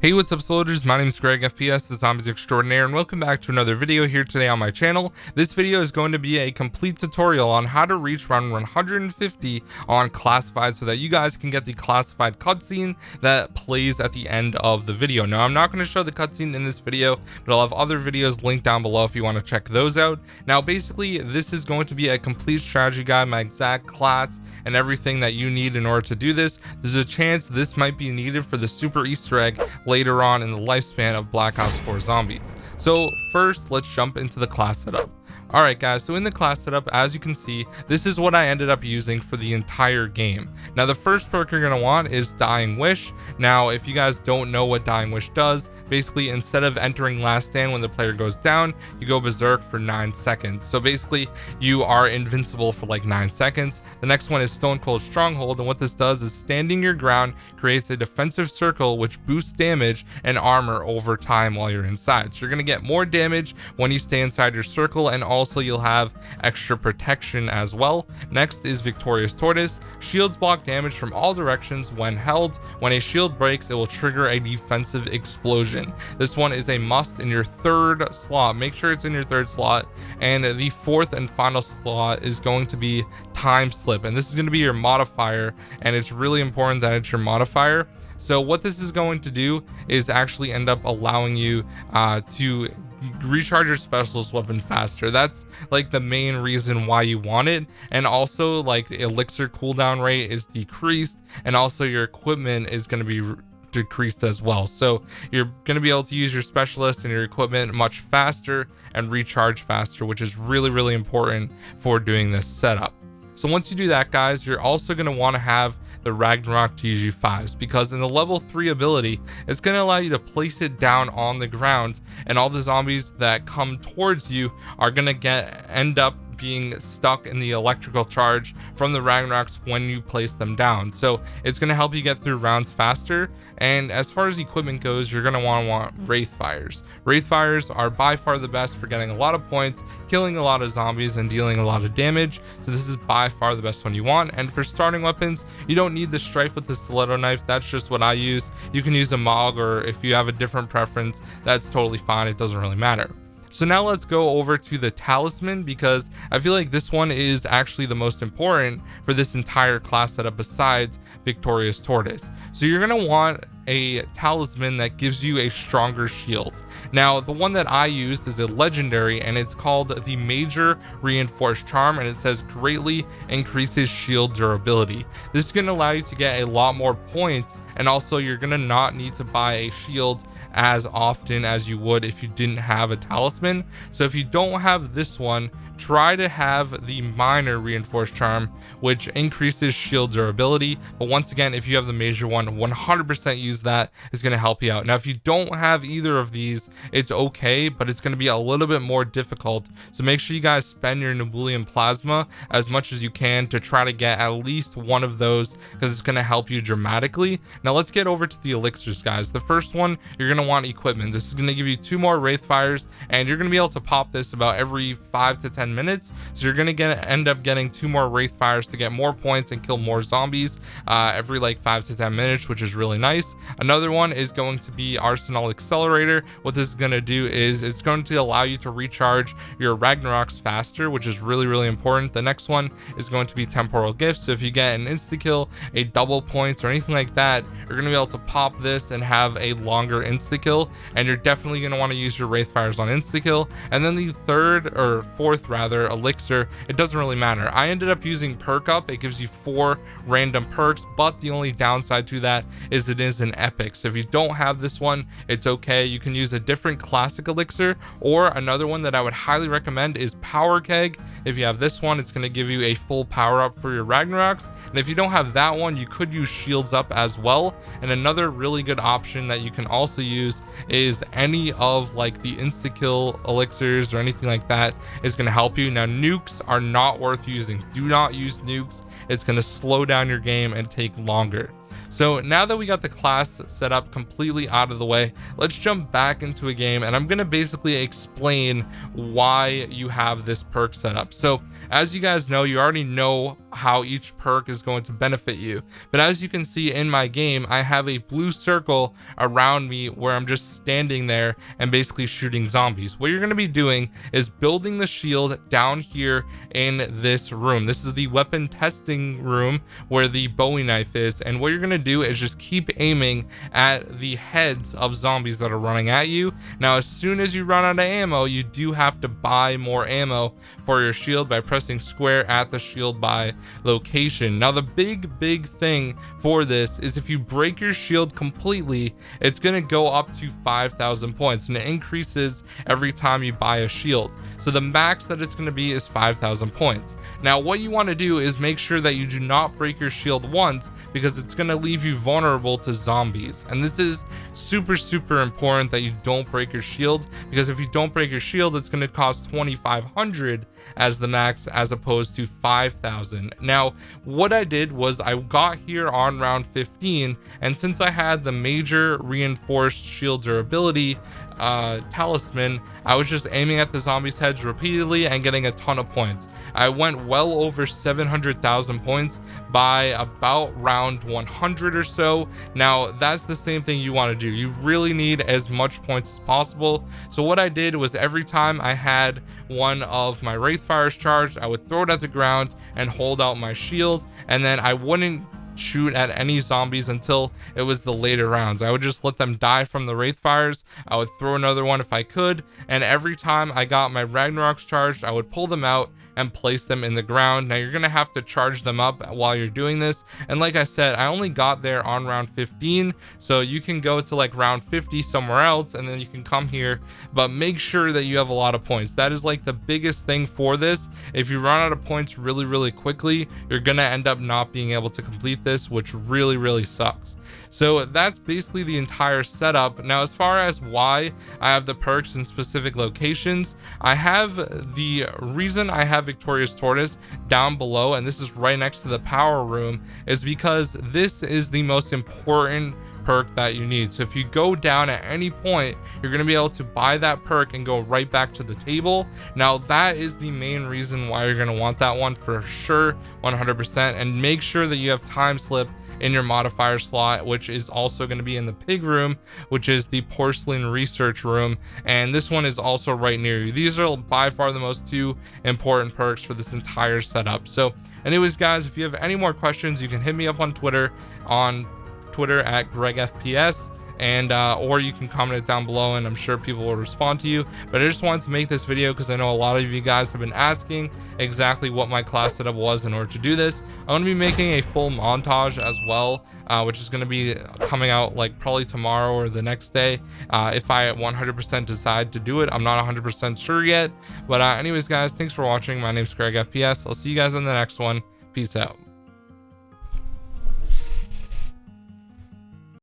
Hey, what's up soldiers, my name is GregFPS, the Zombies Extraordinaire, and welcome back to another video here today on my channel. This video is going to be a complete tutorial on how to reach round 150 on Classified so that you guys can get the Classified cutscene that plays at the end of the video. Now, I'm not going to show the cutscene in this video, but I'll have other videos linked down below if you want to check those out. Now, basically, this is going to be a complete strategy guide, my exact class, and everything that you need in order to do this. There's a chance this might be needed for the super Easter egg later on in the lifespan of Black Ops 4 Zombies. So first, let's jump into the class setup. Alright guys, so in the class setup, as you can see, this is what I ended up using for the entire game. Now the first perk you're going to want is Dying Wish. Now if you guys don't know what Dying Wish does, basically instead of entering last stand when the player goes down, you go berserk for 9 seconds. So basically you are invincible for like 9 seconds. The next one is Stone Cold Stronghold, and what this does is standing your ground creates a defensive circle which boosts damage and armor over time while you're inside. So you're going to get more damage when you stay inside your circle, and also you'll have extra protection as well. Next is Victorious Tortoise. Shields block damage from all directions when held. When a shield breaks, it will trigger a defensive explosion. This one is a must in your third slot. Make sure it's in your third slot. And the fourth and final slot is going to be Time Slip, and this is going to be your modifier, and it's really important that it's your modifier. So what this is going to do is actually end up allowing you to recharge your specialist weapon faster. That's like the main reason why you want it. And also, like, the elixir cooldown rate is decreased, and also your equipment is going to be decreased as well. So you're going to be able to use your specialist and your equipment much faster and recharge faster, which is really important for doing this setup. So once you do that, guys, you're also going to want to have the Ragnarok TG5s, because in the level 3 ability, it's going to allow you to place it down on the ground, and all the zombies that come towards you are going to end up being stuck in the electrical charge from the Ragnaroks when you place them down. So it's going to help you get through rounds faster. And as far as equipment goes, you're going to want Wraith Fires. Wraith Fires are by far the best for getting a lot of points, killing a lot of zombies, and dealing a lot of damage. So this is by far the best one you want. And for starting weapons, you don't need the Strife with the stiletto knife. That's just what I use. You can use a Mog, or if you have a different preference, that's totally fine. It doesn't really matter. So now let's go over to the talisman, because I feel like this one is actually the most important for this entire class setup besides Victorious Tortoise. So you're going to want a talisman that gives you a stronger shield. Now the one that I used is a legendary, and it's called the Major Reinforced Charm, and it says greatly increases shield durability. This is going to allow you to get a lot more points, and also you're going to not need to buy a shield as often as you would if you didn't have a talisman. So if you don't have this one, try to have the Minor Reinforced Charm, which increases shield durability. But once again, if you have the major one, 100% use that. Is going to help you out. Now if you don't have either of these, it's okay, but it's going to be a little bit more difficult. So make sure you guys spend your Nebulian Plasma as much as you can to try to get at least one of those, because it's going to help you dramatically. Now let's get over to the elixirs, guys. The first one, you're going to want equipment. This is going to give you 2 more Wraith Fires, and you're going to be able to pop this about every 5 to 10 minutes. So you're going to end up getting 2 more Wraith Fires to get more points and kill more zombies every like 5 to 10 minutes, which is really nice. Another one is going to be Arsenal Accelerator. What this is going to do is it's going to allow you to recharge your Ragnaroks faster, which is really important. The next one is going to be Temporal Gifts. So if you get an insta kill, a double points, or anything like that, you're going to be able to pop this and have a longer insta kill, and you're definitely going to want to use your Wraith Fires on insta kill. And then the third, or fourth rather, elixir, it doesn't really matter. I ended up using Perk Up. It gives you 4 random perks, but the only downside to that is it is an epic. So if you don't have this one, it's okay. You can use a different classic elixir, or another one that I would highly recommend is Power Keg. If you have this one, it's going to give you a full power up for your Ragnaroks. And if you don't have that one, you could use Shields Up as well. And another really good option that you can also use is any of like the insta kill elixirs or anything like that is going to help you. Now nukes are not worth using. Do not use nukes. It's going to slow down your game and take longer. So now that we got the class set up completely out of the way, let's jump back into a game, and I'm going to basically explain why you have this perk set up. So as you guys know, you already know how each perk is going to benefit you. But as you can see in my game, I have a blue circle around me where I'm just standing there and basically shooting zombies. What you're going to be doing is building the shield down here in this room. This is the weapon testing room where the Bowie knife is, and what you're going to do is just keep aiming at the heads of zombies that are running at you. Now as soon as you run out of ammo, you do have to buy more ammo for your shield by pressing square at the shield buy location. Now the big thing for this is if you break your shield completely, it's going to go up to 5,000 points, and it increases every time you buy a shield. So the max that it's going to be is 5,000 points. Now what you want to do is make sure that you do not break your shield once, because it's going to leave you vulnerable to zombies. And this is super important that you don't break your shield, because if you don't break your shield, it's going to cost 2,500 as the max as opposed to 5,000. Now what I did was I got here on round 15, and since I had the major reinforced shield durability talisman, I was just aiming at the zombies' heads repeatedly and getting a ton of points. I went well over 700,000 points by about round 100 or so. Now that's the same thing you want to do. You really need as much points as possible. So what I did was every time I had one of my Wraithfires charged, I would throw it at the ground and hold out my shield, and then I wouldn't shoot at any zombies until it was the later rounds. I would just let them die from the Wraithfires. I would throw another one if I could, and every time I got my Ragnaroks charged, I would pull them out and place them in the ground. Now you're gonna have to charge them up while you're doing this, and like I said, I only got there on round 15, so you can go to like round 50 somewhere else and then you can come here, but make sure that you have a lot of points. That is like the biggest thing for this. If you run out of points really quickly, you're gonna end up not being able to complete this, which really sucks. So that's basically the entire setup. Now as far as why I have the perks in specific locations, I have the reason I have Victoria's Tortoise down below, and this is right next to the power room, is because this is the most important perk that you need. So if you go down at any point, you're going to be able to buy that perk and go right back to the table. Now that is the main reason why you're going to want that one for sure, 100%. And make sure that you have time slip in your modifier slot, which is also going to be in the pig room, which is the porcelain research room, and this one is also right near you. These are by far the most two important perks for this entire setup. So anyways guys, if you have any more questions, you can hit me up on Twitter at GregFPS, and or you can comment it down below and I'm sure people will respond to you. But I just wanted to make this video because I know a lot of you guys have been asking exactly what my class setup was in order to do this. I'm going to be making a full montage as well, which is going to be coming out like probably tomorrow or the next day, if I 100% decide to do it. I'm not 100% sure yet, but anyways guys, thanks for watching. My name's GregFPS. I'll see you guys in the next one. Peace out.